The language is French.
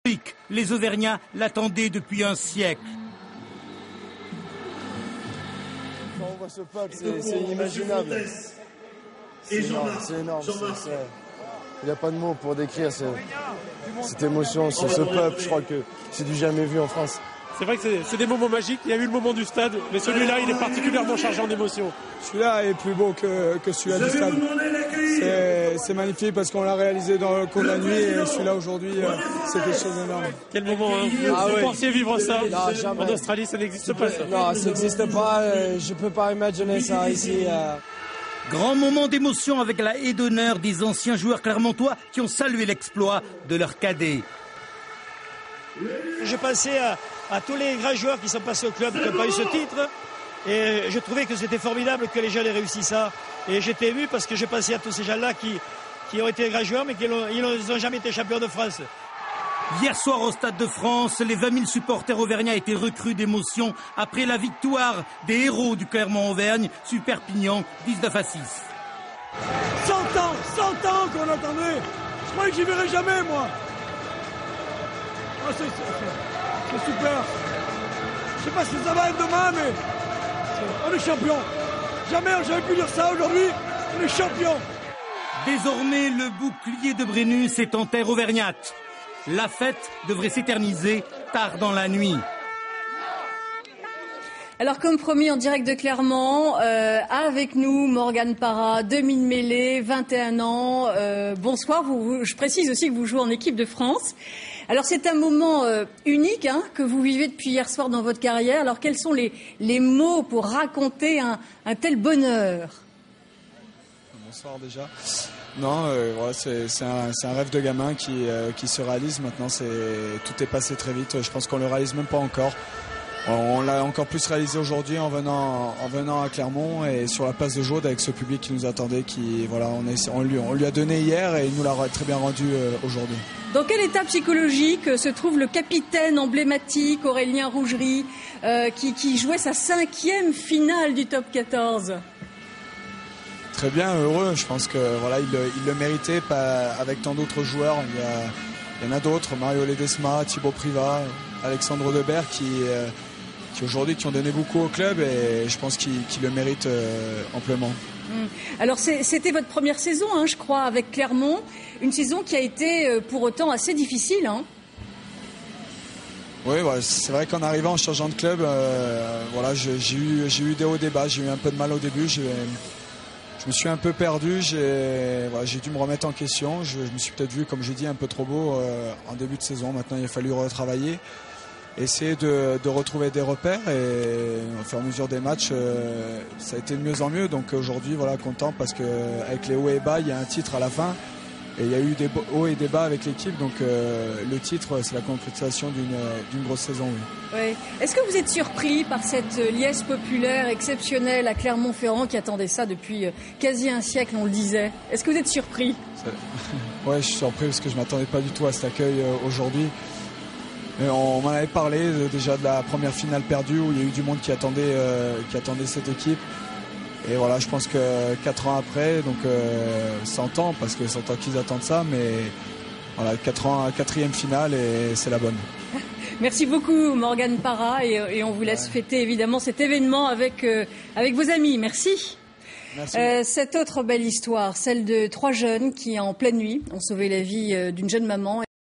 Les Auvergnats l'attendaient depuis un siècle. Quand on voit ce peuple, c'est inimaginable. C'est énorme. Il n'y a pas de mots pour décrire cette émotion, ce peuple. Je crois que c'est du jamais vu en France. C'est vrai que c'est des moments magiques. Il y a eu le moment du stade, mais celui-là, il est particulièrement chargé en émotions. Celui-là est plus beau que celui-là du stade. C'est magnifique parce qu'on l'a réalisé dans le cours de la nuit et celui-là aujourd'hui, c'est quelque chose d'énorme. Quel moment, hein. Vous pensiez vivre ça? En Australie, ça n'existe pas, ça. Non, ça n'existe pas. Je ne peux pas imaginer ça ici. Grand moment d'émotion avec la haie d'honneur des anciens joueurs clermontois qui ont salué l'exploit de leur cadet. Je pensais à tous les grands joueurs qui sont passés au club qui n'ont pas eu ce titre. Et je trouvais que c'était formidable que les jeunes aient réussi ça. Et j'étais ému parce que je pensais à tous ces gens-là qui ont été grands joueurs mais qui n'ont jamais été champions de France. Hier soir au Stade de France, les 20 000 supporters auvergnats étaient recrus d'émotion après la victoire des héros du Clermont-Auvergne sur Perpignan, 19-6. 100 ans qu'on attendait. Je croyais que j'y verrais jamais, moi. Oh, c'est super. Je sais pas si ça va être demain, mais on est champion. Jamais j'avais pu dire ça aujourd'hui. On est champion. Désormais, le bouclier de Brennus est en terre auvergnate. La fête devrait s'éterniser tard dans la nuit. Alors comme promis en direct de Clermont, avec nous Morgane Parra, demi-mêlée, 21 ans. Bonsoir, je précise aussi que vous jouez en équipe de France. Alors c'est un moment unique que vous vivez depuis hier soir dans votre carrière. Alors quels sont les mots pour raconter un tel bonheur? Bonsoir déjà. Non, voilà, c'est un rêve de gamin qui se réalise maintenant. Tout est passé très vite. Je pense qu'on le réalise même pas encore. On l'a encore plus réalisé aujourd'hui en venant à Clermont et sur la place de Jaude avec ce public qui nous attendait. On lui a donné hier et il nous l'a très bien rendu aujourd'hui. Dans quel état psychologique se trouve le capitaine emblématique Aurélien Rougerie qui jouait sa 5e finale du top 14? Très bien, heureux. Je pense que il le méritait avec tant d'autres joueurs. Il y en a d'autres, Mario Ledesma, Thibaut Privat, Alexandre Debert qui aujourd'hui qui ont donné beaucoup au club et je pense qu'ils le méritent amplement. Alors c'était votre première saison, je crois, avec Clermont, une saison qui a été pour autant assez difficile. Oui, c'est vrai qu'en arrivant, en changeant de club, j'ai eu des hauts et des bas, j'ai eu un peu de mal au début. Je me suis un peu perdu, j'ai dû me remettre en question. Je me suis peut-être vu, comme j'ai dit, un peu trop beau en début de saison. Maintenant, il a fallu retravailler, essayer de retrouver des repères et au fur et à mesure des matchs, ça a été de mieux en mieux. Donc aujourd'hui, content parce qu'avec les hauts et bas, il y a un titre à la fin. Et il y a eu des hauts et des bas avec l'équipe, donc le titre, c'est la concrétisation d'une grosse saison. Oui. Ouais. Est-ce que vous êtes surpris par cette liesse populaire exceptionnelle à Clermont-Ferrand qui attendait ça depuis quasi un siècle, on le disait? Est-ce que vous êtes surpris? Oui, je suis surpris parce que je ne m'attendais pas du tout à cet accueil aujourd'hui. Et on m'en avait parlé déjà de la première finale perdue où il y a eu du monde qui attendait cette équipe. Et voilà, je pense que 4 ans après, donc 100 ans, parce que 100 ans qu'ils attendent ça, mais voilà, 4 ans, 4e finale et c'est la bonne. Merci beaucoup Morgane Parra et on vous laisse fêter évidemment cet événement avec vos amis. Merci. Merci. Cette autre belle histoire, celle de 3 jeunes qui en pleine nuit ont sauvé la vie d'une jeune maman.